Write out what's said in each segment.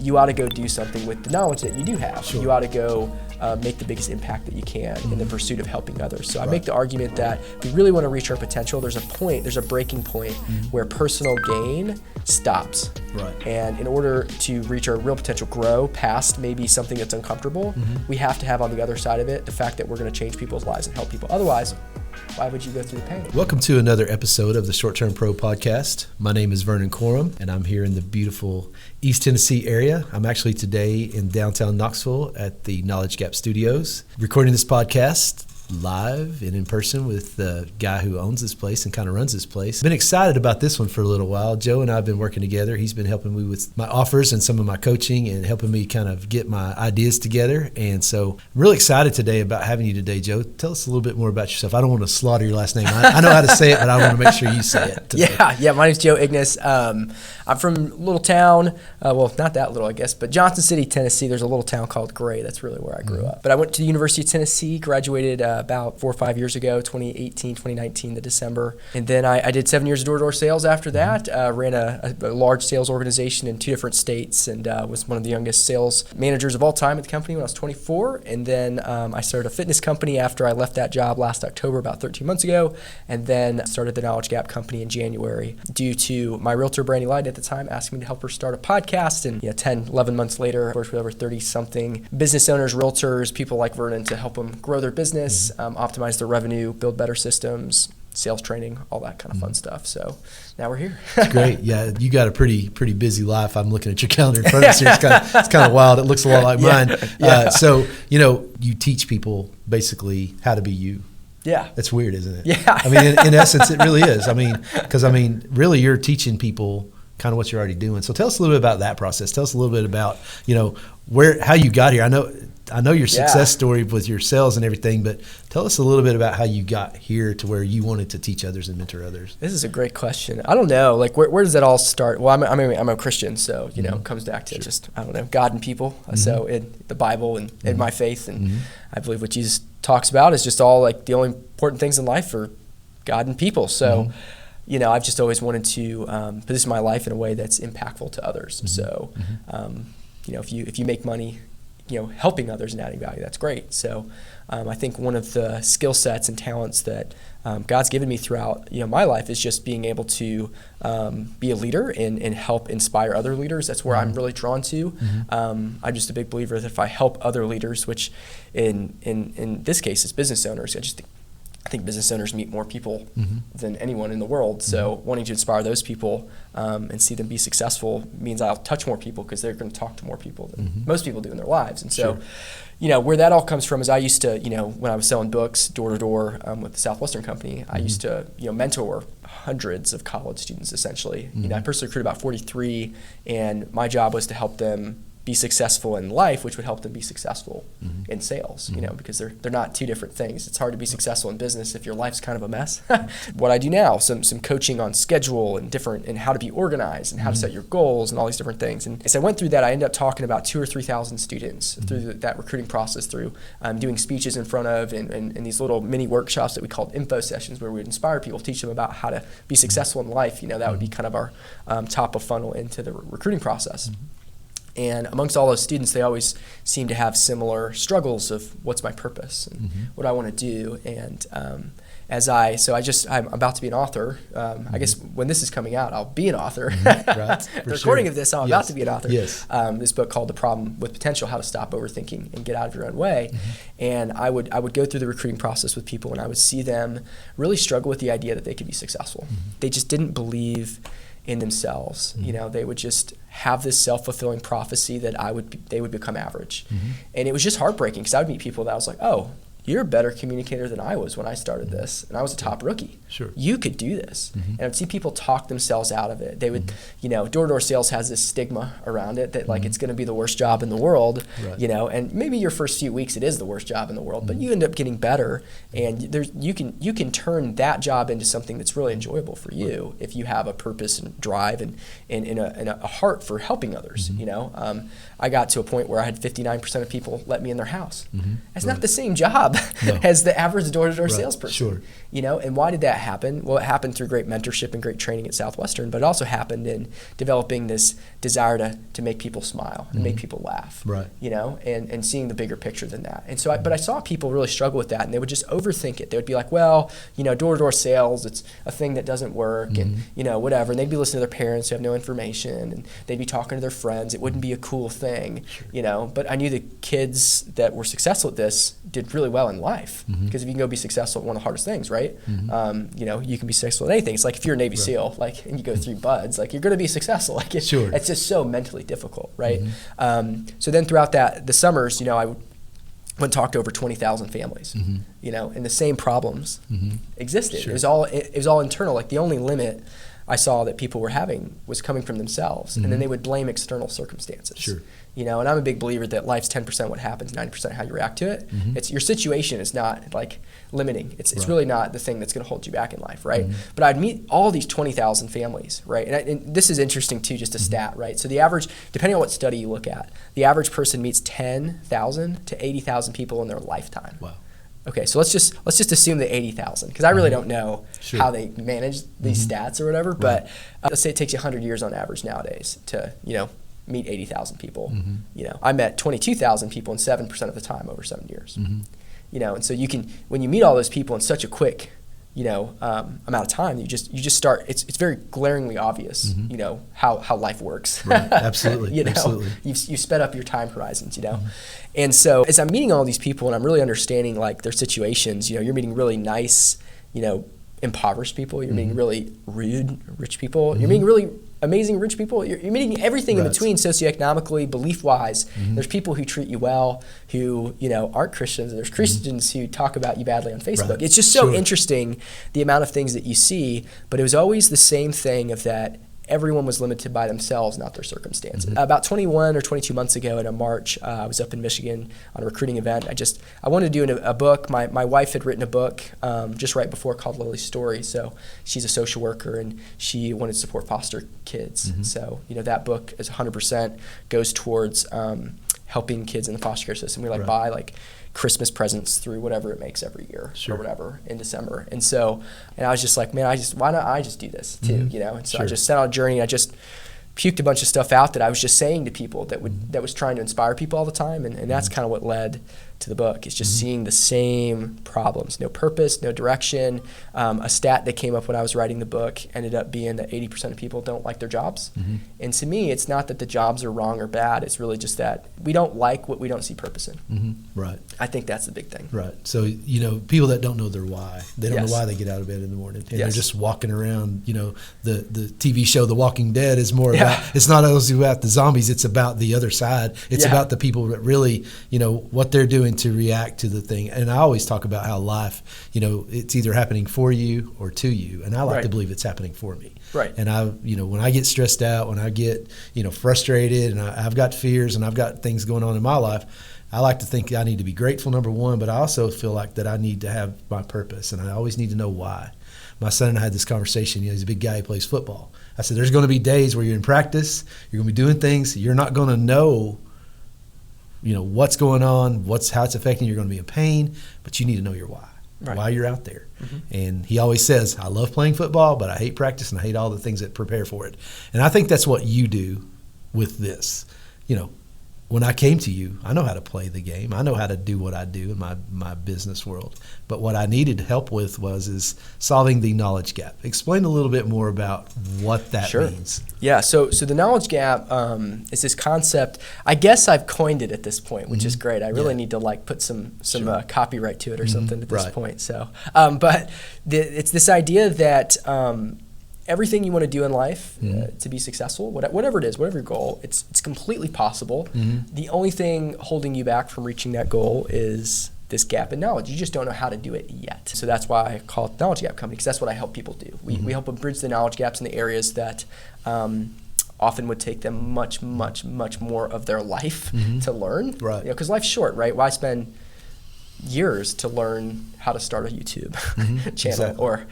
you ought to go do something with the knowledge that you do have. Sure. You ought to go make the biggest impact that you can in the pursuit of helping others. So I make the argument that if we really want to reach our potential, there's a breaking point where personal gain stops. Right. And in order to reach our real potential, grow past maybe something that's uncomfortable, we have to have on the other side of it the fact that we're going to change people's lives and help people. Otherwise, why would you go through the pain? Welcome to another episode of the Short Term Pro Podcast. My name is Vernon Corum, and I'm here in the beautiful East Tennessee area. I'm actually today in downtown Knoxville at the Knowledge Gap Studios, recording this podcast live and in person with the guy who owns this place and kind of runs this place. Been excited about this one for a little while. Joe and I have been working together. He's been helping me with my offers and some of my coaching and helping me kind of get my ideas together. And so I'm really excited today about having you today, Joe. Tell us a little bit more about yourself. I don't want to slaughter your last name. I know how to say it, but I want to make sure you say it today. Yeah. My name's Joe Ignace. I'm from a little town, well, not that little, I guess, but Johnson City, Tennessee. There's a little town called Gray. That's really where I grew up. But I went to the University of Tennessee, graduated about 4 or 5 years ago, 2019, the December. And then I did 7 years of door-to-door sales after that, ran a large sales organization in 2 different states, and was one of the youngest sales managers of all time at the company when I was 24. And then I started a fitness company after I left that job last October, about 13 months ago, and then started the Knowledge Gap company in January due to my realtor, Brandy Light, at the time, asking me to help her start a podcast. And 10, 11 months later, I worked with over 30-something business owners, realtors, people like Vernon to help them grow their business, optimize their revenue, build better systems, sales training, all that kind of fun stuff. So now we're here. It's great. Yeah, you got a pretty busy life. I'm looking at your calendar in front of us here. It's kind of wild. It looks a lot like mine. So, you teach people basically how to be you. Yeah. That's weird, isn't it? Yeah. I mean, in essence, it really is. Because really you're teaching people kind of what you're already doing. So tell us a little bit about that process. Tell us a little bit about, how you got here. I know your success story with your sales and everything, but tell us a little bit about how you got here to where you wanted to teach others and mentor others. This is a great question. I don't know, where does that all start? Well, I'm a Christian, so it comes back to just God and people. So in the Bible and in my faith, and I believe what Jesus talks about is just all the only important things in life are God and people. So. I've just always wanted to position my life in a way that's impactful to others. So, if you make money, helping others and adding value, that's great. So, I think one of the skill sets and talents that God's given me throughout my life is just being able to be a leader and help inspire other leaders. That's where I'm really drawn to. I'm just a big believer that if I help other leaders, which in this case is business owners, I think business owners meet more people than anyone in the world. So wanting to inspire those people and see them be successful means I'll touch more people because they're going to talk to more people than most people do in their lives. And so, where that all comes from is I used to, when I was selling books door to door with the Southwestern Company, I used to, mentor hundreds of college students essentially. I personally recruited about 43, and my job was to help them be successful in life, which would help them be successful in sales, because they're not two different things. It's hard to be successful in business if your life's kind of a mess. What I do now, some coaching on schedule and how to be organized and how to set your goals and all these different things. And as I went through that, I ended up talking about 2,000 or 3,000 students through that recruiting process, through doing speeches in front of and these little mini workshops that we called info sessions, where we would inspire people, teach them about how to be successful in life. That would be kind of our top of funnel into the recruiting process. And amongst all those students, they always seem to have similar struggles of what's my purpose and what I want to do. And I'm about to be an author. I guess when this is coming out, I'll be an author. Right, the recording of this, I'm about to be an author. Yes. This book called The Problem with Potential: How to Stop Overthinking and Get Out of Your Own Way. And I would go through the recruiting process with people, and I would see them really struggle with the idea that they could be successful. They just didn't believe in themselves. They would just have this self-fulfilling prophecy that they would become average. And it was just heartbreaking because I would meet people that I was like, oh, you're a better communicator than I was when I started this, and I was a top rookie. Sure. You could do this. And I'd see people talk themselves out of it. They would, door-to-door sales has this stigma around it that it's going to be the worst job in the world, and maybe your first few weeks it is the worst job in the world, but you end up getting better, and you can turn that job into something that's really enjoyable for you if you have a purpose and drive and a heart for helping others. I got to a point where I had 59% of people let me in their house. That's not the same job. as the average door-to-door Right. salesperson. Sure. And why did that happen? Well, it happened through great mentorship and great training at Southwestern, but it also happened in developing this desire to make people smile and make people laugh, Right. and seeing the bigger picture than that. And so, but I saw people really struggle with that, and they would just overthink it. They would be like, well, door-to-door sales, it's a thing that doesn't work, and, whatever. And they'd be listening to their parents who have no information, and they'd be talking to their friends. It wouldn't be a cool thing, But I knew the kids that were successful at this did really well in life, because if you can go be successful at one of the hardest things, right? You can be successful at anything. It's like if you're a Navy SEAL, and you go through BUDS, you're going to be successful. It's just so mentally difficult, right? So then throughout the summers, I went and talked to over 20,000 families, and the same problems existed. Sure. It was all internal. The only limit I saw that people were having was coming from themselves, and then they would blame external circumstances. Sure. And I'm a big believer that life's 10% what happens, 90% how you react to it. It's your situation is not limiting. It's really not the thing that's going to hold you back in life, right? But I'd meet all these 20,000 families, right? And this is interesting too, just a stat, right? So the average, depending on what study you look at, the average person meets 10,000 to 80,000 people in their lifetime. Wow. Okay, so let's just assume the 80,000, because I really don't know how they manage these stats or whatever. But let's say it takes you 100 years on average nowadays to meet 80,000 people. I met 22,000 people in 7% of the time over 7 years. And so when you meet all those people in such a quick amount of time, you just start. It's very glaringly obvious, how life works. Right. Absolutely. Absolutely. You sped up your time horizons, And so as I'm meeting all these people and I'm really understanding their situations, you're meeting really nice, impoverished people. You're meeting really rude, rich people. You're meeting really amazing rich people. You're meeting everything in between socioeconomically, belief-wise. There's people who treat you well who, aren't Christians. There's Christians who talk about you badly on Facebook. Right. It's just so interesting, the amount of things that you see, but it was always the same thing of that everyone was limited by themselves, not their circumstances. About 21 or 22 months ago in a March, I was up in Michigan on a recruiting event. I wanted to do a book. My wife had written a book just right before called Lily's Story. So she's a social worker and she wanted to support foster kids. So, that book is 100% goes towards helping kids in the foster care system. We buy Christmas presents through whatever it makes every year or whatever in December. And I was just like, man, why not I just do this too, And so I just set on a journey. I just puked a bunch of stuff out that I was just saying to people that was trying to inspire people all the time. And that's kind of what led to the book. It's just seeing the same problems, no purpose, no direction. A stat that came up when I was writing the book ended up being that 80% of people don't like their jobs. And to me, it's not that the jobs are wrong or bad. It's really just that we don't like what we don't see purpose in. Right. I think that's the big thing. Right. So, people that don't know their why, they don't know why they get out of bed in the morning. And they're just walking around, the TV show The Walking Dead is more about, it's not always about the zombies, it's about the other side. It's about the people that really, what they're doing to react to the thing. And I always talk about how life, it's either happening for you or to you. And I like to believe it's happening for me. Right. And when I get stressed out, when I get, frustrated and I've got fears and I've got things going on in my life, I like to think I need to be grateful, number one, but I also feel like that I need to have my purpose and I always need to know why. My son and I had this conversation. He's a big guy, he plays football. I said, there's going to be days where you're in practice, you're going to be doing things, you're not going to know what's going on, how it's affecting you. You're going to be in pain, but you need to know your why, why you're out there. And he always says, I love playing football, but I hate practice and I hate all the things that prepare for it. And I think that's what you do with this. When I came to you, I know how to play the game. I know how to do what I do in my business world. But what I needed help with is solving the knowledge gap. Explain a little bit more about what that means. Yeah, so the knowledge gap is this concept. I guess I've coined it at this point, which is great. I really need to put some copyright to it or something at this point. So, but it's this idea that everything you want to do in life to be successful, whatever it is, whatever your goal, it's completely possible. The only thing holding you back from reaching that goal is this gap in knowledge. You just don't know how to do it yet. So that's why I call it the Knowledge Gap Company, because that's what I help people do. We help them bridge the knowledge gaps in the areas that often would take them much, much, much more of their life to learn. Right. Because life's short, right? Why spend years to learn how to start a YouTube channel or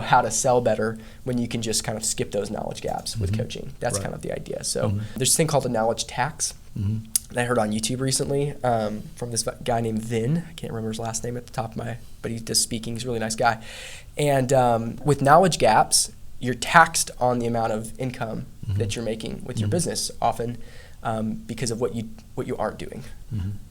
how to sell better when you can just kind of skip those knowledge gaps with coaching. That's kind of the idea. So there's this thing called the knowledge tax. that I heard on YouTube recently from this guy named Vin. I can't remember his last name at the top of but he does speaking. He's a really nice guy. And with knowledge gaps, you're taxed on the amount of income that you're making with your business often because of what you aren't doing.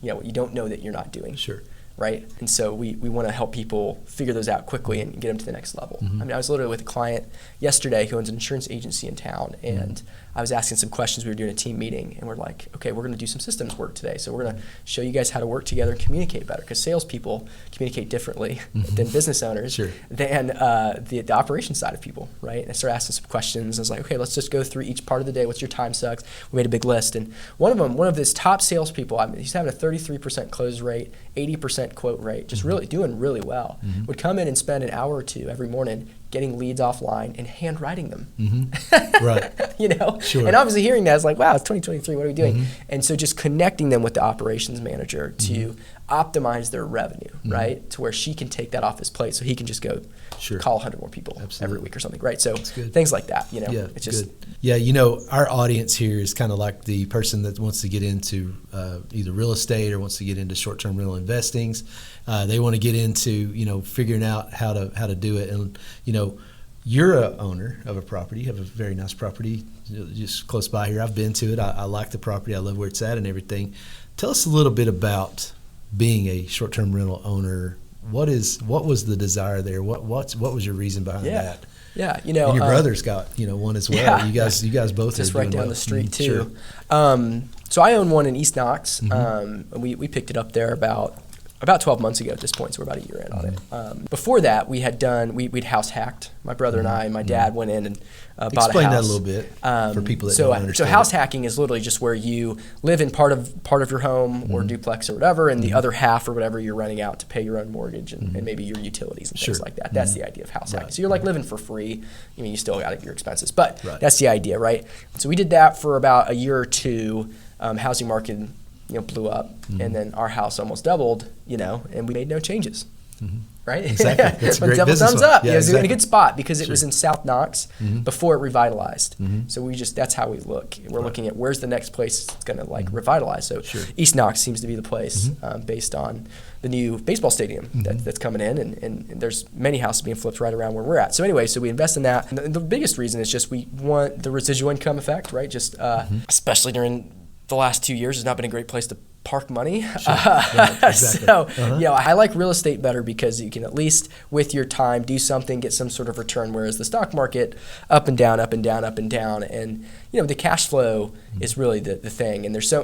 What you don't know that you're not doing. Sure. Right? And so we want to help people figure those out quickly and get them to the next level. I mean, I was literally with a client yesterday who owns an insurance agency in town, and I was asking some questions. We were doing a team meeting, and we're like, okay, we're going to do some systems work today. So we're going to show you guys how to work together and communicate better, because salespeople communicate differently than business owners, than the operations side of people, right? And I started asking some questions. I was like, okay, let's just go through each part of the day. What's your time sucks? We made a big list. And one of his top salespeople, he's having a 33% close rate, 80% quote rate, just really doing really well, would come in and spend an hour or two every morning getting leads offline and handwriting them. Right. Sure. And obviously hearing that, I was like, wow, it's 2023, what are we doing? And so just connecting them with the operations manager to optimize their revenue, right? To where she can take that off his plate so he can just go call 100 more people every week or something, right? So things like that, it's just. Yeah, our audience here is kind of like the person that wants to get into either real estate or wants to get into short-term rental investings. They want to get into, figuring out how to do it. And, you're a owner of a property. You have a very nice property just close by here. I've been to it. I like the property. I love where it's at and everything. Tell us a little bit about being a short-term rental owner. What was the desire there? What was your reason behind that? Yeah, and your brother's got one as well. Yeah, you guys both just are right doing down the street too. Sure. So I own one in East Knox. We picked it up there about 12 months ago at this point, so we're about a year in on it. Before that, we'd house hacked. My brother and I and my dad went in and bought a house. Explain that a little bit for people that don't understand. So house hacking is literally just where you live in part of your home or duplex or whatever, and the other half or whatever you're renting out to pay your own mortgage and maybe your utilities and things like that. That's the idea of house hacking. So you're like living for free. You still got your expenses, but that's the idea, right? So we did that for about a year or two. Housing market blew up, and then our house almost doubled, and we made no changes. Right? Exactly. It's a great double business thumbs up. Yeah, It was in a good spot because it was in South Knox Mm-hmm. before it revitalized. So that's how we look. We're looking at where's the next place it's going to revitalize. So East Knox seems to be the place based on the new baseball stadium that's coming in, and there's many houses being flipped right around where we're at. So anyway, so we invest in that. And the biggest reason is just we want the residual income effect, right? Just especially during the last 2 years has not been a great place to park money. Exactly. So, I like real estate better because you can at least with your time do something, get some sort of return, whereas the stock market up and down, up and down, up and down. And, the cash flow is really the thing. And there's I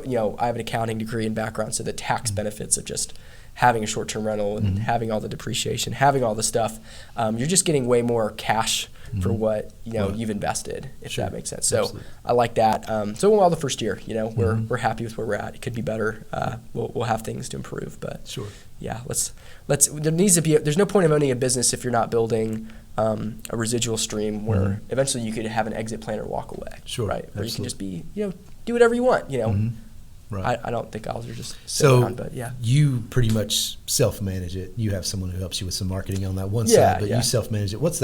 have an accounting degree and background, so the tax benefits of just having a short-term rental and having all the depreciation, having all the stuff, you're just getting way more cash for what you've invested, if that makes sense. So absolutely. I like that. So well, the first year, we're happy with where we're at. It could be better. We'll have things to improve, but let's. There's no point of owning a business if you're not building a residual stream where eventually you could have an exit plan or walk away. Right, where you can just be do whatever you want. Right. I don't think ours are just around, but you pretty much self-manage it. You have someone who helps you with some marketing on that one side, but you self-manage it. What's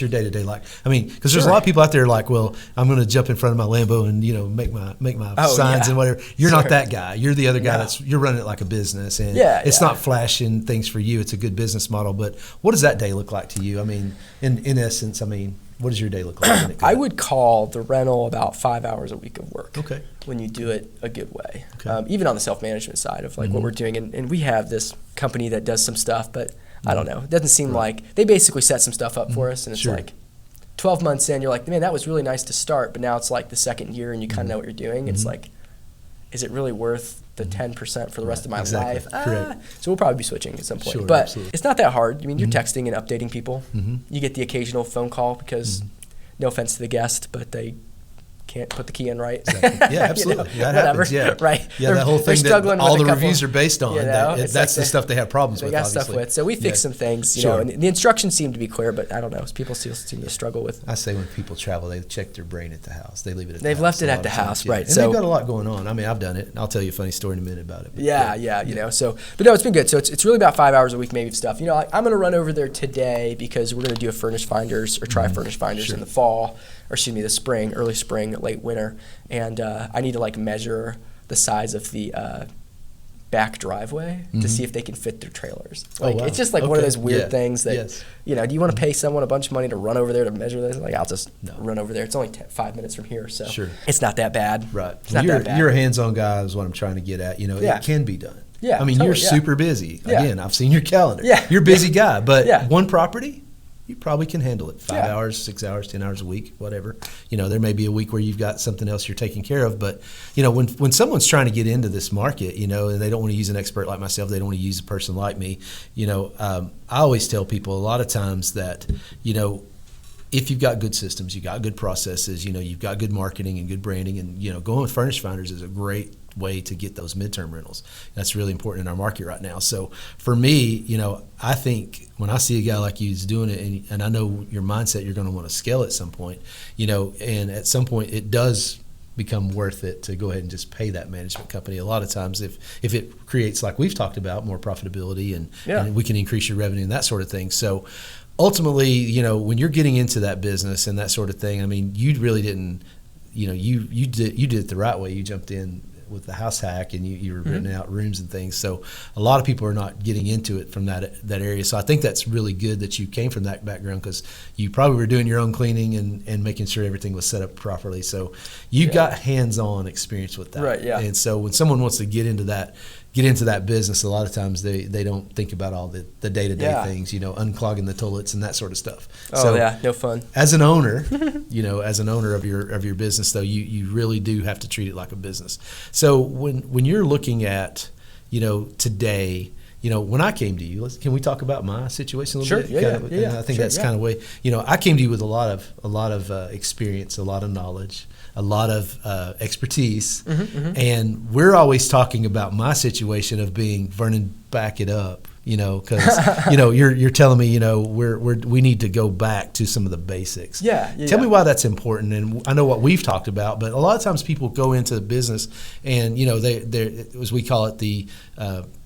your day-to-day like? I mean, because there's a lot of people out there like, well, I'm going to jump in front of my Lambo and make my signs and whatever. You're not that guy. You're the other guy you're running it like a business, and it's not flashing things for you. It's a good business model. But what does that day look like to you? I mean, in essence, what does your day look like? I would call the rental about 5 hours a week of work. Okay. When you do it a good way. Okay. Even on the self-management side of what we're doing. And we have this company that does some stuff, but I don't know. It doesn't seem like they basically set some stuff up for us, and it's like 12 months in, you're like, man, that was really nice to start, but now it's like the second year and you kind of know what you're doing. It's like, is it really worth the 10% for the rest of my life? So we'll probably be switching at some point. But it's not that hard. You're texting and updating people. You get the occasional phone call because, no offense to the guest, but they can't put the key in right. Exactly. Yeah, absolutely. That happens. Yeah. Right. Yeah, that whole thing that all the reviews are based on. That's the stuff they have problems with. They got stuff with. So we fixed some things, and the instructions seem to be clear, but I don't know. People still seem to struggle with. I say when people travel, they check their brain at the house. They leave it at the house. They've left it at the house, right. And they've got a lot going on. I've done it. I'll tell you a funny story in a minute about it. But no, it's been good. So it's really about 5 hours a week maybe of stuff. I'm going to run over there today because we're going to do a furnished finders or try furnished finders in the fall. Or the spring, early spring, late winter, and I need to measure the size of the back driveway to see if they can fit their trailers. Like, wow. It's just like one of those weird things that, Yes. you know, do you want to pay someone a bunch of money to run over there to measure this? Like, I'll just run over there. It's only 5 minutes from here, so it's not that bad. Right. It's not that bad. You're a hands-on guy is what I'm trying to get at. You know, it can be done. Yeah, I mean, totally, you're super busy. Again, I've seen your calendar. Yeah. You're a busy guy, but one property, you probably can handle it. 5 hours, 6 hours, 10 hours a week, whatever. You know, there may be a week where you've got something else you're taking care of. But, you know, when someone's trying to get into this market, you know, and they don't want to use an expert like myself, they don't want to use a person like me, you know, I always tell people a lot of times that, you know, if you've got good systems, you've got good processes, you know, you've got good marketing and good branding, and, you know, going with Furnish Finders is a great way to get those midterm rentals. That's really important in our market right now. So for me, you know, I think when I see a guy like you who's doing it, and I know your mindset, you're going to want to scale at some point, you know, and at some point it does become worth it to go ahead and just pay that management company. A lot of times if it creates, like we've talked about, more profitability and we can increase your revenue and that sort of thing. So ultimately, you know, when you're getting into that business and that sort of thing, I mean, you really didn't, you know, you did it the right way. You jumped in with the house hack and you were renting out rooms and things. So a lot of people are not getting into it from that area. So I think that's really good that you came from that background, because you probably were doing your own cleaning and making sure everything was set up properly. So you got hands-on experience with that. Right, yeah. And so when someone wants to get into that business, a lot of times they don't think about all the day-to-day things, you know, unclogging the toilets and that sort of stuff. Oh, so yeah, no fun. As an owner, you know, as an owner of your business, though, you really do have to treat it like a business. So when you're looking at, you know, today, you know, when I came to you, can we talk about my situation a little bit? Yeah. I think that's kind of way, you know, I came to you with a lot of experience, a lot of knowledge, a lot of expertise, and we're always talking about my situation of being, Vernon, back it up, you know, because you know you're telling me, you know, we need to go back to some of the basics. Tell me why that's important. And I know what we've talked about, but a lot of times people go into the business and, you know, they as we call it, the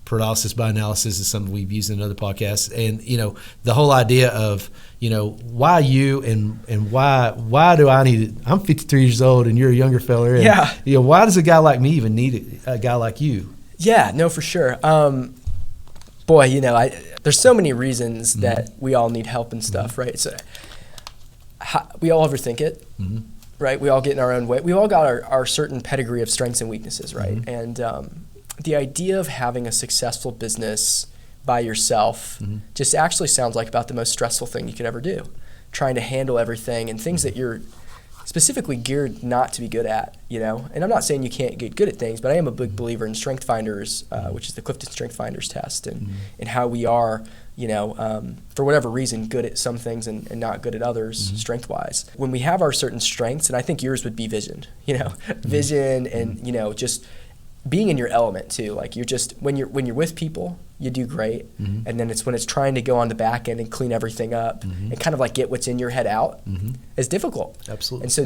paralysis by analysis is something we've used in other podcasts. And, you know, the whole idea of, you know, why you and why do I need it? I'm 53 years old and you're a younger fella. And, you know, why does a guy like me even need a guy like you? Yeah, no, for sure. Boy, you know, there's so many reasons that we all need help and stuff, right? So we all overthink it, right? We all get in our own way. We all got our certain pedigree of strengths and weaknesses, right? And the idea of having a successful business by yourself just actually sounds like about the most stressful thing you could ever do. Trying to handle everything and things that you're specifically geared not to be good at, you know? And I'm not saying you can't get good at things, but I am a big believer in Strength Finders, which is the Clifton Strength Finders test, and how we are, you know, for whatever reason, good at some things and not good at others, strength-wise. When we have our certain strengths, and I think yours would be vision, you know, vision and, you know, just being in your element too. Like you're just, when you're with people, you do great. And then it's when it's trying to go on the back end and clean everything up and kind of like get what's in your head out is difficult. Absolutely. And so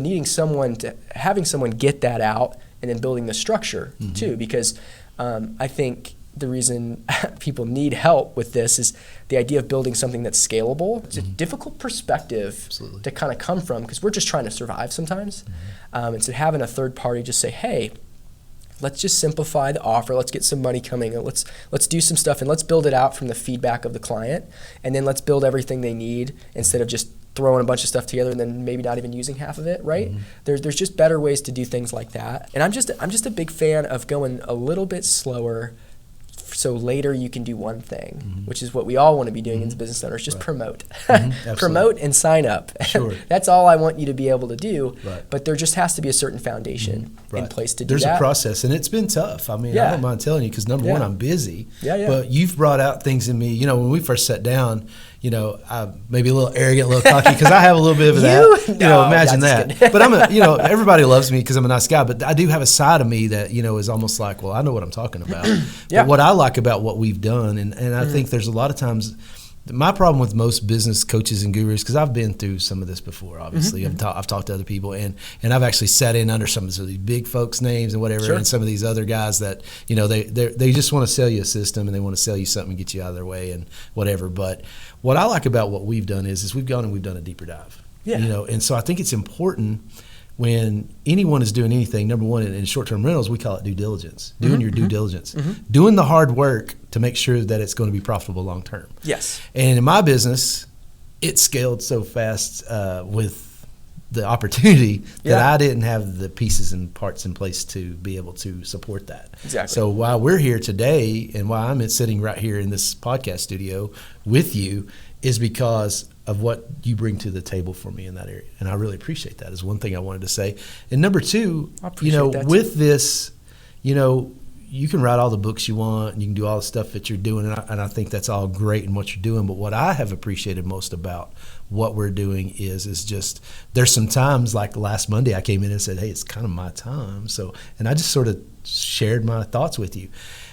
having someone get that out and then building the structure too, because I think the reason people need help with this is the idea of building something that's scalable. It's a difficult perspective to kind of come from, because we're just trying to survive sometimes. And so having a third party just say, hey, let's just simplify the offer. Let's get some money coming. And let's do some stuff and let's build it out from the feedback of the client. And then let's build everything they need instead of just throwing a bunch of stuff together and then maybe not even using half of it, right? There's just better ways to do things like that. And I'm just a big fan of going a little bit slower, so later you can do one thing, which is what we all want to be doing as business owners, just promote. Promote and sign up. That's all I want you to be able to do, but there just has to be a certain foundation in place to do that. There's a process, and it's been tough. I mean, I don't mind telling you, because number one, I'm busy, but you've brought out things in me. You know, when we first sat down, you know, I'm maybe a little arrogant, a little cocky, because I have a little bit of that. You know, imagine that. But you know, everybody loves me because I'm a nice guy, but I do have a side of me that, you know, is almost like, well, I know what I'm talking about. But what I like about what we've done, and I think there's a lot of times, my problem with most business coaches and gurus, because I've been through some of this before, obviously. I've talked to other people, and I've actually sat in under some of these big folks' names and whatever, and some of these other guys that, you know, they just want to sell you a system and they want to sell you something and get you out of their way and whatever. But what I like about what we've done is we've gone and we've done a deeper dive. You know, and so I think it's important when anyone is doing anything, number one, in short-term rentals, we call it due diligence, doing your due diligence, doing the hard work to make sure that it's going to be profitable long-term. Yes. And in my business, it scaled so fast with the opportunity that I didn't have the pieces and parts in place to be able to support that. Exactly. So while we're here today and why I'm sitting right here in this podcast studio with you is because of what you bring to the table for me in that area. And I really appreciate that is one thing I wanted to say. And number two, with this, you can write all the books you want and you can do all the stuff that you're doing. And I think that's all great in what you're doing. But what I have appreciated most about what we're doing is just there's some times like last Monday I came in and said, hey, it's kind of my time. And I just sort of shared my thoughts with you.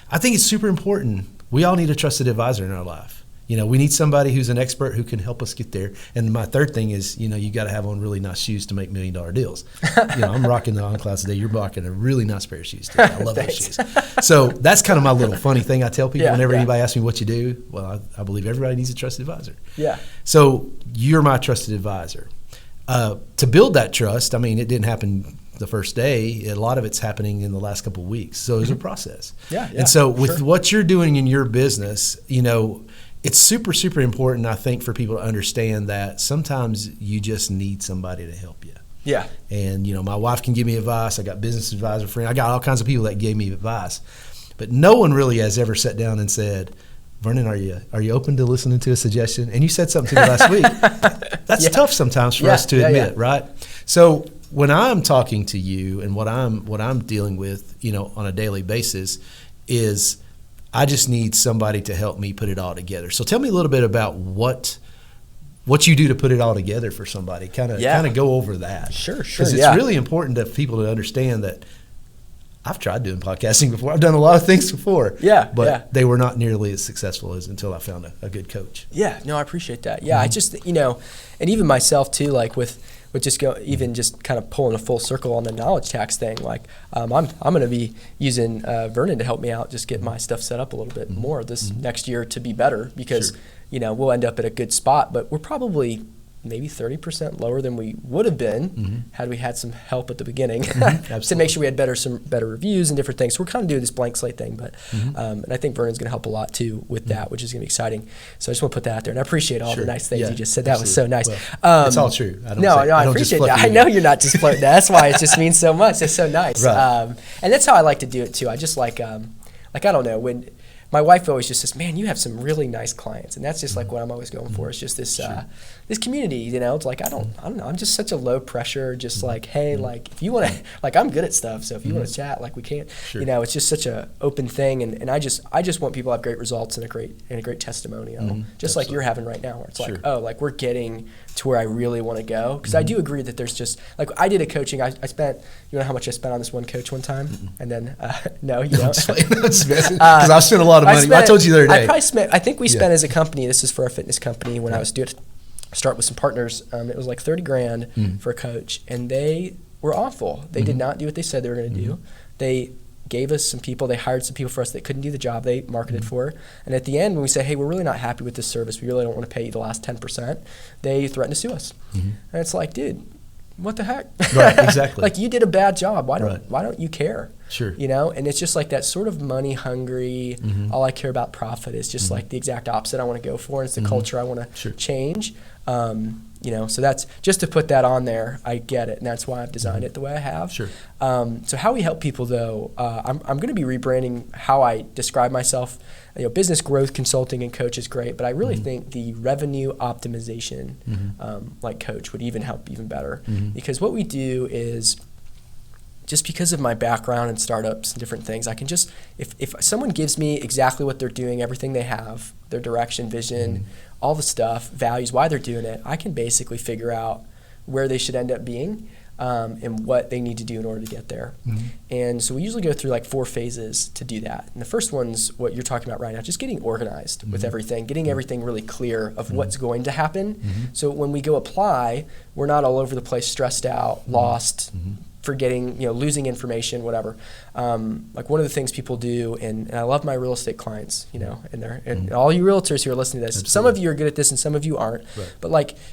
I think it's super important. We all need a trusted advisor in our life. We need somebody who's an expert who can help us get there. And my third thing is, you got to have on really nice shoes to make $1 million deals. I'm rocking the On Clouds today. You're rocking a really nice pair of shoes today. I love those shoes. So that's kind of my little funny thing I tell people whenever anybody asks me what you do. Well, I believe everybody needs a trusted advisor. Yeah. So you're my trusted advisor. To build that trust, it didn't happen the first day. A lot of it's happening in the last couple of weeks. So it's a process. Yeah. And so with what you're doing in your business, it's super, super important, I think, for people to understand that sometimes you just need somebody to help you. Yeah. And, my wife can give me advice. I got business advisor friends. I got all kinds of people that gave me advice. But no one really has ever sat down and said, Vernon, are you open to listening to a suggestion? And you said something to me last week. That's tough sometimes for us to admit, right? So when I'm talking to you and what I'm dealing with, on a daily basis is I just need somebody to help me put it all together. So tell me a little bit about what you do to put it all together for somebody. Kind of go over that. Sure. Because it's really important to people to understand that I've tried doing podcasting before. I've done a lot of things before. But they were not nearly as successful until I found a good coach. Yeah. No, I appreciate that. Yeah. I just, and even myself too, like with just kind of pulling a full circle on the knowledge tax thing, like I'm going to be using Vernon to help me out, just get my stuff set up a little bit more this next year to be better because, we'll end up at a good spot, but we're probably maybe 30% lower than we would have been had we had some help at the beginning to make sure we had some better reviews and different things. So we're kind of doing this blank slate thing, but and I think Vernon's going to help a lot too with that, which is going to be exciting. So I just want to put that out there, and I appreciate all the nice things you just said. That was so nice. Well, it's all true. I appreciate that. I know you're not just flirting. That's why it just means so much. It's so nice, right. And that's how I like to do it too. I just like I don't know when. My wife always just says, man, you have some really nice clients. And that's just like what I'm always going for. It's just this this community, It's like, I don't know. I'm just such a low pressure, just like, hey, like if you want to, like I'm good at stuff. So if you want to chat, like we can't, it's just such a open thing. And I just want people to have great results and a great testimonial, just like you're having right now, where it's like, oh, like we're getting to where I really want to go. Because I do agree that there's just, like I did a coaching, I spent, you know how much I spent on this one coach one time? And then, no, you don't. Because I spent a lot of money. I told you the other day. I think we spent as a company, this is for a fitness company, when I was doing start with some partners, it was like $30,000 for a coach, and they were awful. They did not do what they said they were going to do. They gave us some people, they hired some people for us that couldn't do the job they marketed for, and at the end when we say, hey, we're really not happy with this service, we really don't want to pay you the last 10%, they threatened to sue us. And it's like, dude, what the heck? Right, exactly. Like you did a bad job. Why don't you care? Sure. And it's just like that sort of money hungry, all I care about profit is just like the exact opposite I want to go for. And it's the culture I want to change. So that's just to put that on there. I get it. And that's why I've designed it the way I have. Sure. So how we help people though, I'm going to be rebranding how I describe myself. Business growth consulting and coach is great, but I really think the revenue optimization like coach would even help even better. Because what we do is, just because of my background in startups and different things, I can just, if someone gives me exactly what they're doing, everything they have, their direction, vision, all the stuff, values, why they're doing it, I can basically figure out where they should end up being and what they need to do in order to get there. And so we usually go through like 4 phases to do that. And the first one's what you're talking about right now, just getting organized with everything, getting everything really clear of what's going to happen. So when we go apply, we're not all over the place, stressed out, lost, forgetting, losing information, whatever. Like one of the things people do, and I love my real estate clients, and all you realtors who are listening to this, Absolutely. some of you are good at this and some of you aren't. Right. But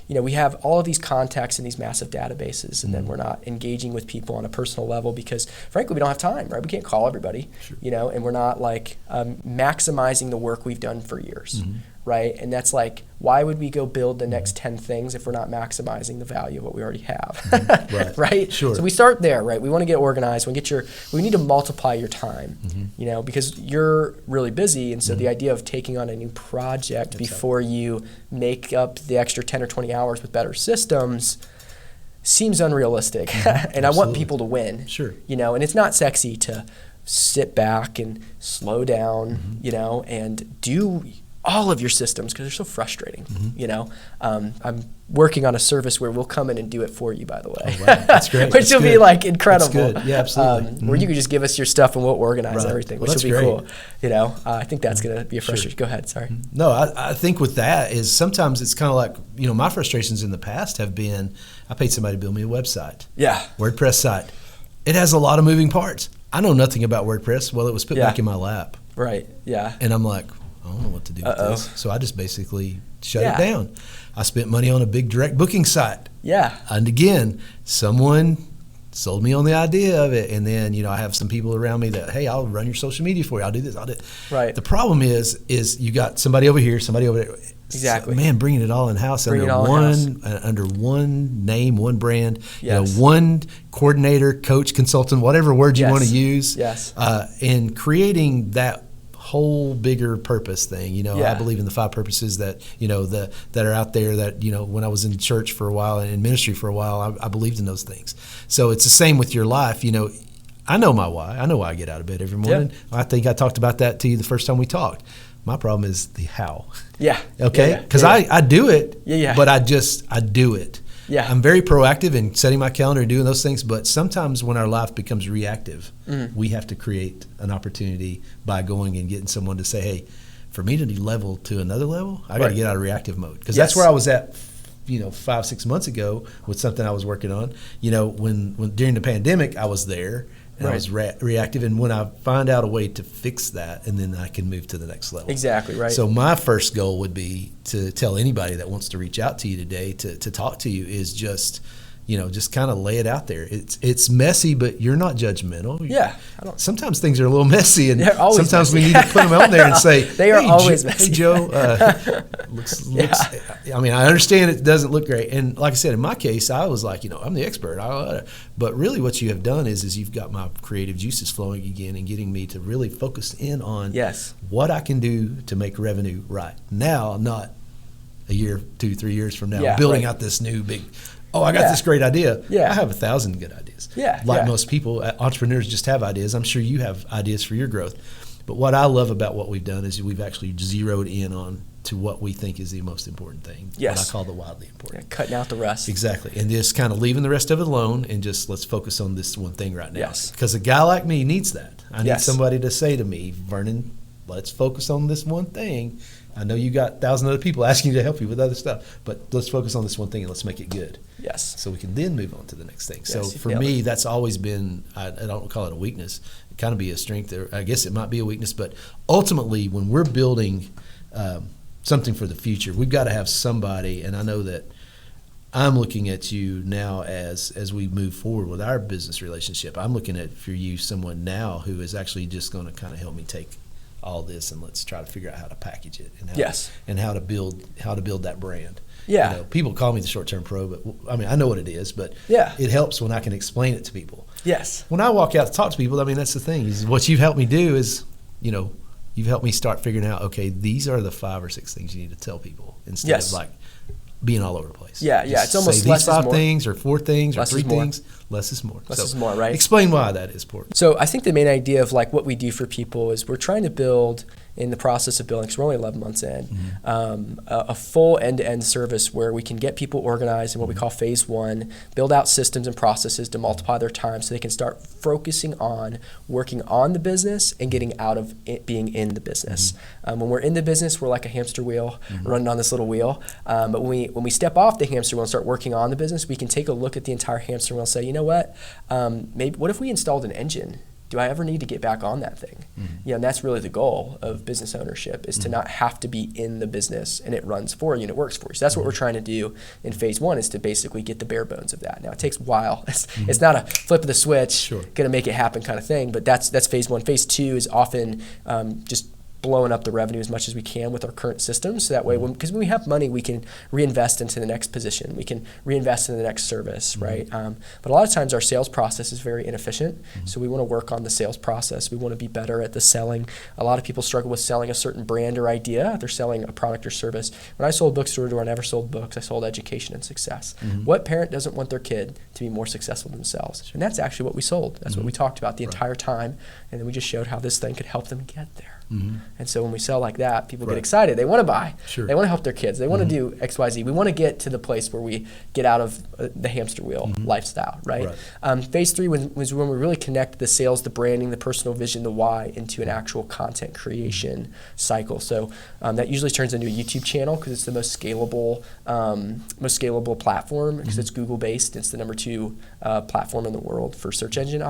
we have all of these contacts in these massive databases, and then we're not engaging with people on a personal level because, frankly, we don't have time, right? We can't call everybody, and we're not maximizing the work we've done for years. Right? And that's why would we go build the next 10 things if we're not maximizing the value of what we already have? Right? Sure. So we start there, right? We want to get organized. We need to multiply your time, because you're really busy. And so the idea of taking on a new project before you make up the extra 10 or 20 hours with better systems seems unrealistic. And I want people to win. Sure. And it's not sexy to sit back and slow down, and do all of your systems because they're so frustrating. I'm working on a service where we'll come in and do it for you, by the way. Oh, wow. That's great. Which will be incredible. That's good. Yeah, absolutely. Where you can just give us your stuff and we'll organize everything, which will be great. cool. I think that's going to be a frustration. Go ahead. Sorry. No, I think with that is sometimes it's kind of like, my frustrations in the past have been, I paid somebody to build me a website. Yeah. WordPress site. It has a lot of moving parts. I know nothing about WordPress. Well, it was put back in my lap. Right. Yeah. And I'm like, I don't know what to do with this. So I just basically shut it down. I spent money on a big direct booking site. Yeah. And again, someone sold me on the idea of it. And then, I have some people around me that, hey, I'll run your social media for you. I'll do this. I'll do it. Right. The problem is you got somebody over here, somebody over there. Exactly. So, bringing it all in-house under one name, one brand, one coordinator, coach, consultant, whatever word you want to use. Yes. And creating that whole bigger purpose thing. I believe in the 5 purposes that, that are out there that, when I was in church for a while and in ministry for a while, I believed in those things. So it's the same with your life. I know my why. I know why I get out of bed every morning. Yeah. I think I talked about that to you the first time we talked. My problem is the how. Yeah. Okay? Because I do it, but I do it. Yeah. I'm very proactive in setting my calendar and doing those things, but sometimes when our life becomes reactive, we have to create an opportunity by going and getting someone to say, hey, for me to level to another level, I got to get out of reactive mode. Because that's where I was at, 5-6 months ago with something I was working on. When during the pandemic, I was there. And I was reactive, and when I find out a way to fix that, and then I can move to the next level. Exactly, right. So my first goal would be to tell anybody that wants to reach out to you today to talk to you is just kind of lay it out there. It's messy, but you're not judgmental. Yeah. Sometimes things are a little messy, and sometimes we need to put them out there and say, they are always messy. Hey, Joe, looks. I understand it doesn't look great. And like I said, in my case, I was like, I'm the expert. But really what you have done is you've got my creative juices flowing again and getting me to really focus in on what I can do to make revenue right now, not a year, 2-3 years from now, building out this new big, I got this great idea. Yeah. I have 1,000 good ideas. Yeah. Most people, entrepreneurs just have ideas. I'm sure you have ideas for your growth. But what I love about what we've done is we've actually zeroed in on to what we think is the most important thing. Yes. What I call the wildly important. Cutting out the rest. Exactly. And just kind of leaving the rest of it alone and just let's focus on this one thing right now. Yes. Because a guy like me needs that. I need somebody to say to me, Vernon, let's focus on this one thing. I know you got 1,000 other people asking you to help you with other stuff, but let's focus on this one thing and let's make it good. Yes. So we can then move on to the next thing. Yes, so for me, that's always been, I don't call it a weakness. It kind of be a strength, or I guess it might be a weakness, but ultimately when we're building something for the future, we've got to have somebody, and I know that I'm looking at you now as we move forward with our business relationship. I'm looking at for you someone now who is actually just going to kind of help me take all this and let's try to figure out how to package it and how to build that brand. Yeah. People call me the short-term pro, but I know what it is, but it helps when I can explain it to people. Yes. When I walk out to talk to people, that's the thing. Is what you've helped me do is, you've helped me start figuring out, okay, these are the 5 or 6 things you need to tell people instead of being all over the place. Yeah, it's almost say less these 5 is more. things or 4 things Less or 3 is more. things. Less is more. Less is more, right? Explain why that is important. So I think the main idea of what we do for people is we're trying to build, in the process of building, because we're only 11 months in, a full end-to-end service where we can get people organized in what we call phase 1, build out systems and processes to multiply their time so they can start focusing on working on the business and getting out of it being in the business. When we're in the business, we're like a hamster wheel running on this little wheel. But when we step off the hamster wheel and start working on the business, we can take a look at the entire hamster wheel and say, know what, maybe what if we installed an engine? Do I ever need to get back on that thing? And that's really the goal of business ownership, is to not have to be in the business and it runs for you and it works for you. So that's what we're trying to do in phase 1, is to basically get the bare bones of that. Now it takes a while. It's not a flip of the switch, gonna make it happen kind of thing, but that's phase 1. Phase 2 is often just blowing up the revenue as much as we can with our current systems. So that way, because when we have money, we can reinvest into the next position. We can reinvest in the next service, right? But a lot of times our sales process is very inefficient. So we want to work on the sales process. We want to be better at the selling. A lot of people struggle with selling a certain brand or idea. They're selling a product or service. When I sold Bookstore, I never sold books. I sold education and success. What parent doesn't want their kid to be more successful themselves? And that's actually what we sold. That's what we talked about the entire time. And then we just showed how this thing could help them get there. And so when we sell like that, people get excited. They want to buy. They want to help their kids. They want to do X, Y, Z. We want to get to the place where we get out of the hamster wheel lifestyle, right? Phase 3 was when we really connect the sales, the branding, the personal vision, the why into an actual content creation cycle. So that usually turns into a YouTube channel, because it's the most scalable platform, because it's Google based. It's the number 2 platform in the world for search engine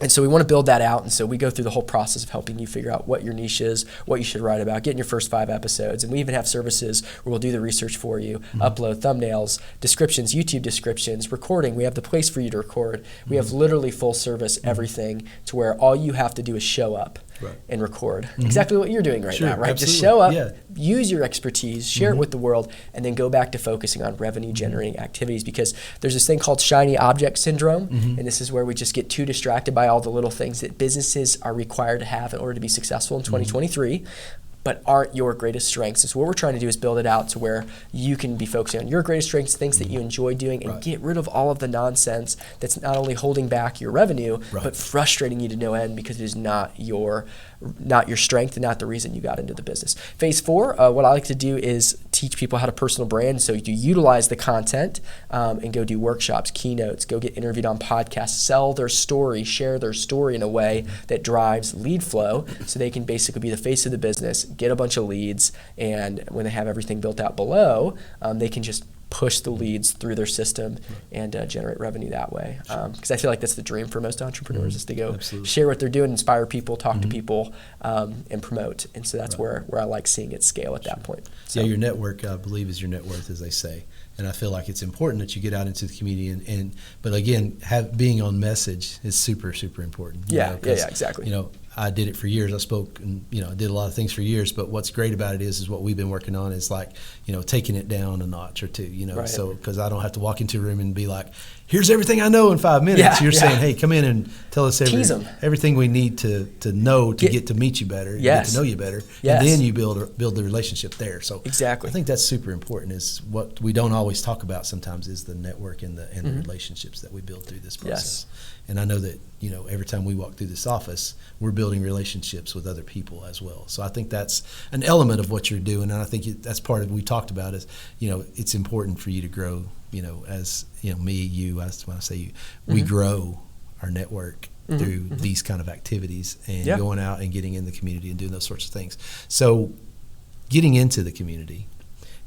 and so we want to build that out, and so we go through the whole process of helping you figure out what your niche is, what you should write about, getting your first 5 episodes, and we even have services where we'll do the research for you, upload thumbnails, descriptions, YouTube descriptions, recording. We have the place for you to record. We have literally full service everything, to where all you have to do is show up and record. Exactly what you're doing right now, right? Absolutely. Just show up, use your expertise, share it with the world, and then go back to focusing on revenue generating activities, because there's this thing called shiny object syndrome, and this is where we just get too distracted by all the little things that businesses are required to have in order to be successful in 2023. But aren't your greatest strengths. So what we're trying to do is build it out to where you can be focusing on your greatest strengths, things that you enjoy doing, and get rid of all of the nonsense that's not only holding back your revenue, but frustrating you to no end, because it is not your strength and not the reason you got into the business. Phase 4, what I like to do is teach people how to personal brand. So you utilize the content and go do workshops, keynotes, go get interviewed on podcasts, sell their story, share their story in a way that drives lead flow, so they can basically be the face of the business, get a bunch of leads, and when they have everything built out below, they can just push the leads through their system and generate revenue that way. Because I feel like that's the dream for most entrepreneurs, is to go share what they're doing, inspire people, talk to people, and promote. And so that's where I like seeing it scale at that point. So. Yeah, your network, I believe, is your net worth, as they say. And I feel like it's important that you get out into the community. But again, being on message is super, super important. Yeah, exactly. I did it for years. I spoke and, I did a lot of things for years, but what's great about it is what we've been working on is like, taking it down a notch or two, so, because I don't have to walk into a room and be like, here's everything I know in 5 minutes. You're saying, hey, come in and tell us everything we need to know to get to meet you better, get to know you better, and then you build the relationship there. So exactly. I think that's super important. Is what we don't always talk about sometimes is the network and the relationships that we build through this process. And I know that, every time we walk through this office, we're building relationships with other people as well. So I think that's an element of what you're doing. And I think that's part of what we talked about is, it's important for you to grow, as, me, you, when I say you, we grow our network through these kind of activities and going out and getting in the community and doing those sorts of things. So getting into the community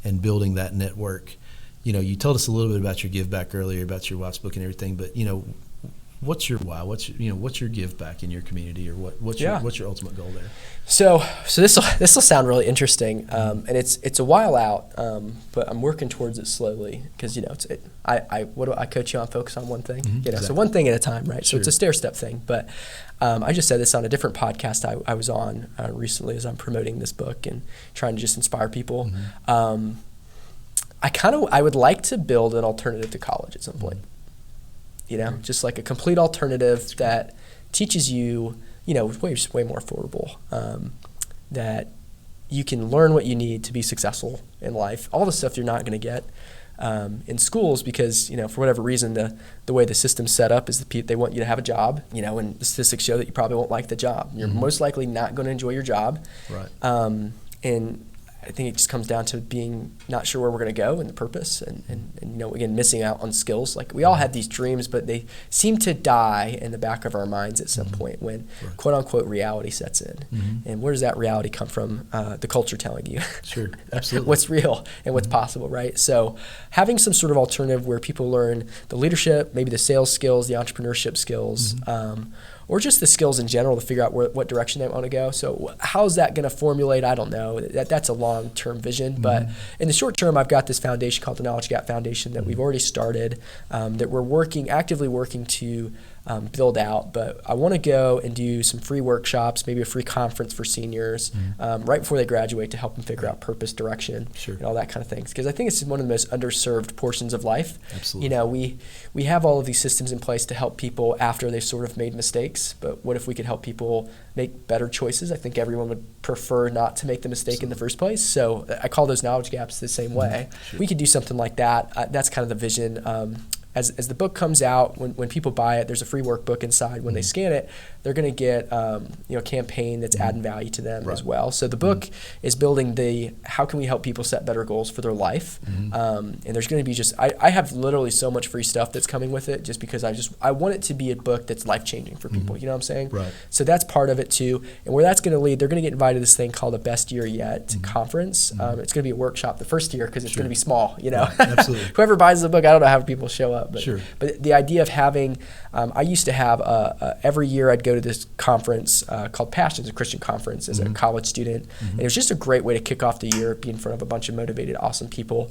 and building that network, you told us a little bit about your give back earlier, about your wife's book and everything, but, what's your why? What's your give back in your community, or what's your ultimate goal there? So this will sound really interesting, and it's a while out, but I'm working towards it slowly, because I coach you on focus on one thing, exactly. So one thing at a time, right? So it's a stair-step thing, but I just said this on a different podcast I was on recently as I'm promoting this book and trying to just inspire people. I would like to build an alternative to college at some point. Just like a complete alternative that teaches you, way more affordable, that you can learn what you need to be successful in life, all the stuff you're not going to get in schools, because, for whatever reason, the way the system's set up is they want you to have a job, and the statistics show that you probably won't like the job. You're most likely not going to enjoy your job. Right. And I think it just comes down to being not sure where we're going to go and the purpose and again, missing out on skills. Like we all have these dreams, but they seem to die in the back of our minds at some point when quote unquote reality sets in. And where does that reality come from? The culture telling you Sure, absolutely. what's real and what's possible, right? So having some sort of alternative where people learn the leadership, maybe the sales skills, the entrepreneurship skills, or just the skills in general to figure out what direction they want to go. So how's that going to formulate? I don't know. That's a long-term vision. But in the short term, I've got this foundation called the Knowledge Gap Foundation that we've already started, that we're actively working to build out. But I want to go and do some free workshops, maybe a free conference for seniors right before they graduate to help them figure out purpose, direction, and all that kind of things. Because I think it's one of the most underserved portions of life. Absolutely. We have all of these systems in place to help people after they've sort of made mistakes. But what if we could help people make better choices? I think everyone would prefer not to make the mistake in the first place. So I call those knowledge gaps the same way. We could do something like that. That's kind of the vision. As the book comes out, when people buy it, there's a free workbook inside. When they scan it, they're going to get a campaign that's adding value to them as well. So the book is building how can we help people set better goals for their life. And there's going to be I have literally so much free stuff that's coming with it just because I want it to be a book that's life-changing for people. You know what I'm saying? Right. So that's part of it too. And where that's going to lead, they're going to get invited to this thing called the Best Year Yet conference. It's going to be a workshop the first year because it's going to be small. Right. Absolutely. Whoever buys the book, I don't know how people show up. But the idea of having, I used to have every year I'd go to this conference called Passions, a Christian conference as a college student. And it was just a great way to kick off the year, be in front of a bunch of motivated, awesome people.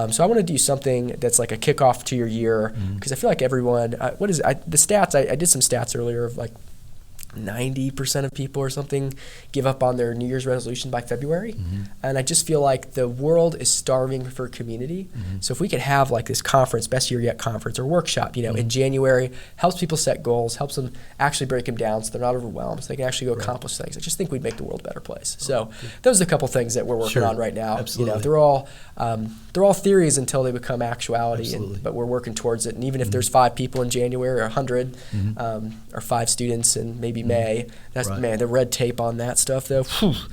So I want to do something that's like a kickoff to your year because I feel like everyone, the stats, I did some stats earlier of like 90% of people or something give up on their New Year's resolution by February. And I just feel like the world is starving for community. So if we could have like this conference, Best Year Yet conference or workshop, in January, helps people set goals, helps them actually break them down so they're not overwhelmed, so they can actually go accomplish things. I just think we'd make the world a better place. So those are a couple things that we're working on right now. Absolutely. They're all theories until they become actuality, but we're working towards it. And even if there's 5 people in January or 100 or 5 students and maybe May, man, the red tape on that stuff though,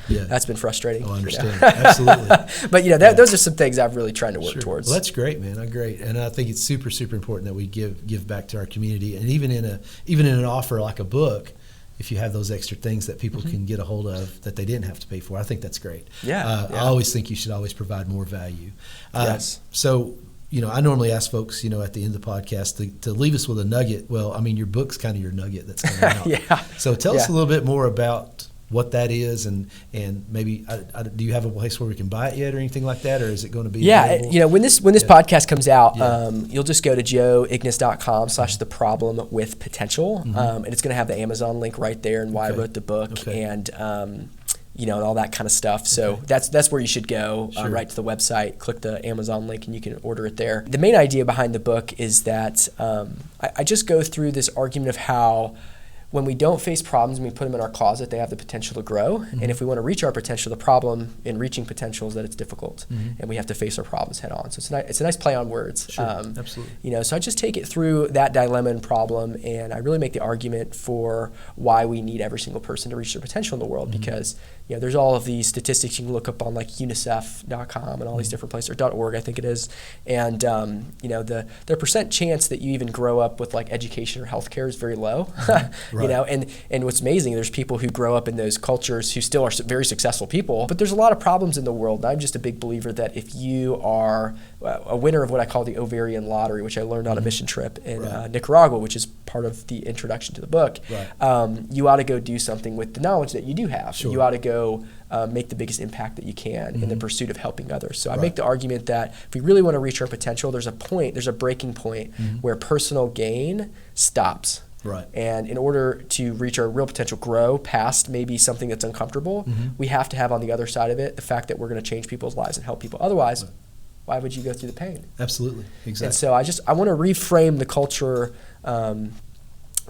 that's been frustrating. Oh, I understand. Absolutely. But those are some things I'm really trying to work towards. Well, that's great, man. Great. And I think it's super, super important that we give back to our community. And even in an offer like a book, if you have those extra things that people can get a hold of that they didn't have to pay for, I think that's great. I always think you should always provide more value. Yes. So, I normally ask folks, at the end of the podcast to leave us with a nugget. Well, I mean, your book's kind of your nugget that's coming out. So tell us a little bit more about what that is and maybe do you have a place where we can buy it yet or anything like that, or is it going to be available? When this podcast comes out, you'll just go to joeignace.com/theproblemwithpotential, and it's going to have the Amazon link right there and why I wrote the book and and all that kind of stuff. So that's where you should go, right to the website, click the Amazon link, and you can order it there. The main idea behind the book is that I just go through this argument of how when we don't face problems and we put them in our closet, they have the potential to grow. And if we want to reach our potential, the problem in reaching potential is that it's difficult, and we have to face our problems head on. So it's a nice play on words. Absolutely. So I just take it through that dilemma and problem, and I really make the argument for why we need every single person to reach their potential in the world, because there's all of these statistics you can look up on like unicef.com and all these different places, or .org I think it is, and the percent chance that you even grow up with like education or healthcare is very low. And what's amazing, there's people who grow up in those cultures who still are very successful people, but there's a lot of problems in the world. And I'm just a big believer that if you are a winner of what I call the ovarian lottery, which I learned on a mission trip in Nicaragua, which is part of the introduction to the book, you ought to go do something with the knowledge that you do have. You ought to go make the biggest impact that you can in the pursuit of helping others. So I make the argument that if we really want to reach our potential, there's a breaking point where personal gain stops. And in order to reach our real potential, grow past maybe something that's uncomfortable, we have to have on the other side of it the fact that we're going to change people's lives and help people. Otherwise, why would you go through the pain? Absolutely. Exactly. And so I want to reframe the culture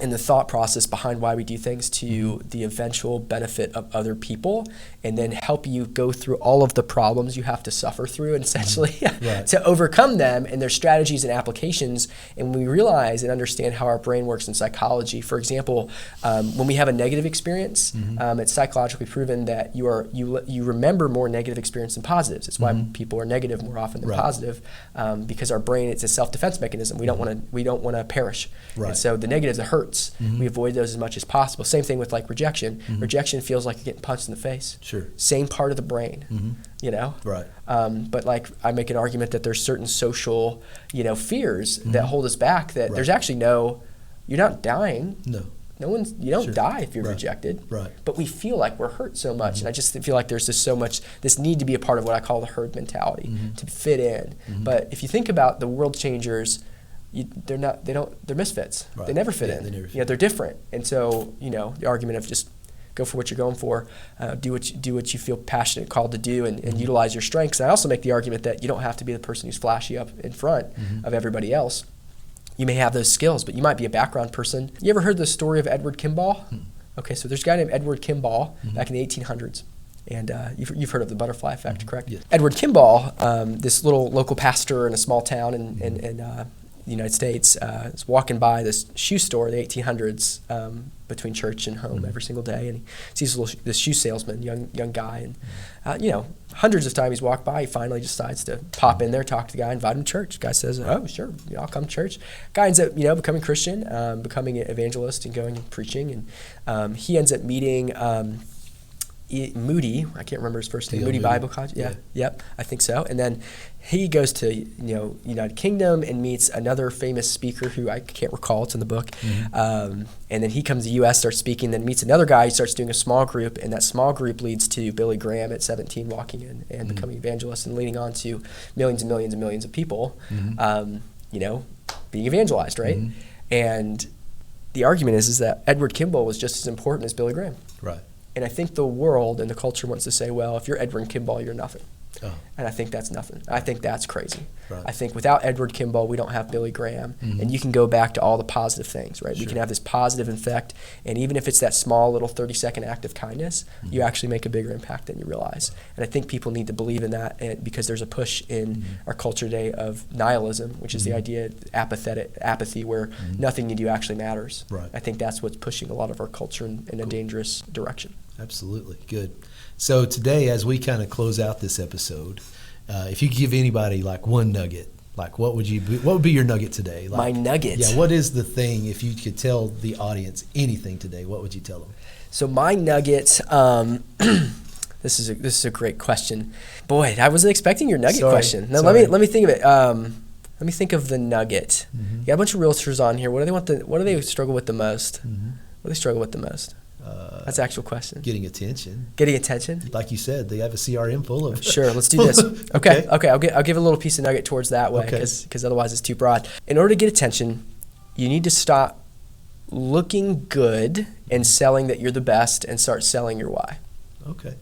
and the thought process behind why we do things to the eventual benefit of other people, and then help you go through all of the problems you have to suffer through, and essentially to overcome them, and their strategies and applications. And we realize and understand how our brain works in psychology. For example, when we have a negative experience, it's psychologically proven that you remember more negative experience than positives. It's why people are negative more often than positive, because our brain, it's a self-defense mechanism. We don't want to perish, and so the negatives, it hurts. We avoid those as much as possible. Same thing with like rejection. Rejection feels like you're getting punched in the face. Sure. Same part of the brain, you know? Right. But like I make an argument that there's certain social, fears that hold us back, that there's actually you're not dying. You don't die if you're rejected. Right. But we feel like we're hurt so much. And I just feel like there's just so much, this need to be a part of what I call the herd mentality, to fit in. But if you think about the world changers, they're misfits. Right. They never fit in. They're different. And so, the argument of just go for what you're going for, do what you feel passionate, called to do, and utilize your strengths. And I also make the argument that you don't have to be the person who's flashy up in front of everybody else. You may have those skills, but you might be a background person. You ever heard the story of Edward Kimball? Okay, so there's a guy named Edward Kimball back in the 1800s. And you've heard of the butterfly effect, correct? Yes. Edward Kimball, this little local pastor in a small town in the United States, is walking by this shoe store in the 1800s between church and home every single day, and he sees this shoe salesman, young guy, and hundreds of times he's walked by, he finally decides to pop in there, talk to the guy, invite him to church. Guy says, "Oh, sure, I'll come to church." Guy ends up becoming Christian, becoming an evangelist, and going and preaching, and he ends up meeting Moody, I can't remember his first name, Moody Bible College, yep, I think so. And then he goes to United Kingdom and meets another famous speaker who I can't recall, it's in the book. And then he comes to the U.S., starts speaking, then meets another guy, he starts doing a small group, and that small group leads to Billy Graham at 17 walking in and becoming evangelist, and leading on to millions and millions and millions of people, being evangelized, right? And the argument is that Edward Kimball was just as important as Billy Graham. Right. And I think the world and the culture wants to say, well, if you're Edward Kimball, you're nothing. Oh. And I think that's nothing. I think that's crazy. Right. I think without Edward Kimball, we don't have Billy Graham. And you can go back to all the positive things, right? Sure. We can have this positive effect. And even if it's that small little 30-second act of kindness, you actually make a bigger impact than you realize. And I think people need to believe in that, because there's a push in our culture today of nihilism, which is the idea of apathy, where nothing you do actually matters. Right. I think that's what's pushing a lot of our culture in a dangerous direction. Absolutely. Good. So today, as we kind of close out this episode, if you could give anybody like one nugget, like what would be your nugget today? Like, my nugget? Yeah, what is the thing, if you could tell the audience anything today, what would you tell them? So my nugget, this is a great question. Boy, I wasn't expecting your nugget question. No, let me think of it. Let me think of the nugget. You got a bunch of realtors on here. What do they struggle with the most? What do they struggle with the most? That's the actual question. Getting attention. Getting attention? Like you said, they have a CRM full of... Sure, let's do this. Okay. I'll give a little piece of nugget towards that way, because otherwise it's too broad. In order to get attention, you need to stop looking good and selling that you're the best, and start selling your why. Okay.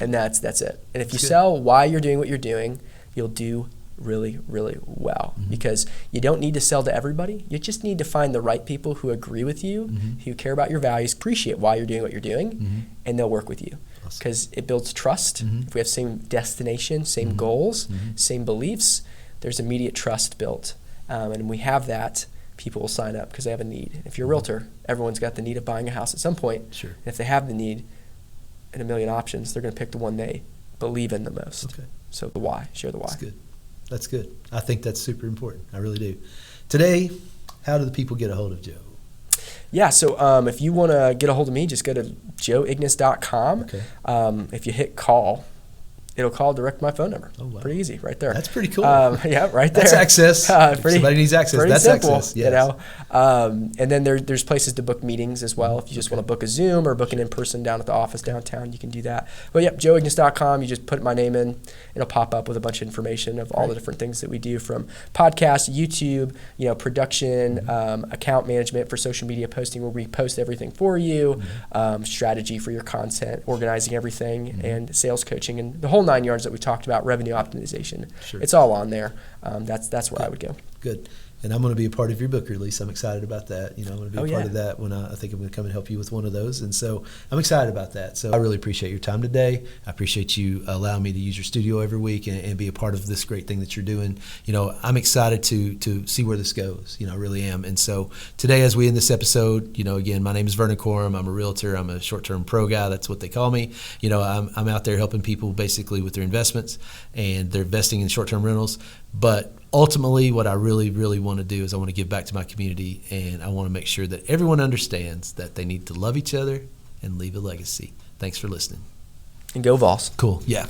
And that's it. And if you sell why you're doing what you're doing, you'll do really, really well, because you don't need to sell to everybody. You just need to find the right people who agree with you, who care about your values, appreciate why you're doing what you're doing, and they'll work with you, because it builds trust. If we have same destination, same goals, same beliefs, there's immediate trust built, and when we have that, people will sign up because they have a need. If you're a realtor, everyone's got the need of buying a house at some point. Sure. And if they have the need and a million options, they're going to pick the one they believe in the most. Okay. So the why, share the why. That's good. I think that's super important. I really do. Today, how do the people get a hold of Joe? Yeah, so if you want to get a hold of me, just go to joeignace.com. Okay. If you hit call, it'll call direct my phone number. Oh, wow. Pretty easy, right there. That's pretty cool. Yeah, right there. That's access. If somebody needs access, pretty that's simple, access. Yes. And then there's places to book meetings as well. If you just want to book a Zoom or book an in-person down at the office downtown, you can do that. But yep, joeignace.com. You just put my name in. It'll pop up with a bunch of information of all the different things that we do, from podcast, YouTube, production, account management for social media posting, where we post everything for you, strategy for your content, organizing everything, and sales coaching, and the whole 9 yards that we talked about, revenue optimization. Sure. It's all on there. That's where I would go. Good. And I'm going to be a part of your book release. I'm excited about that. I'm going to be a part of that when I think I'm going to come and help you with one of those. And so I'm excited about that. So I really appreciate your time today. I appreciate you allowing me to use your studio every week and be a part of this great thing that you're doing. I'm excited to see where this goes. I really am. And so today, as we end this episode, again, my name is Vernon Corum. I'm a realtor. I'm a short-term pro guy. That's what they call me. I'm out there helping people basically with their investments, and they're investing in short-term rentals. But ultimately, what I really, really want to do is I want to give back to my community, and I want to make sure that everyone understands that they need to love each other and leave a legacy. Thanks for listening. And go Vols. Cool. Yeah.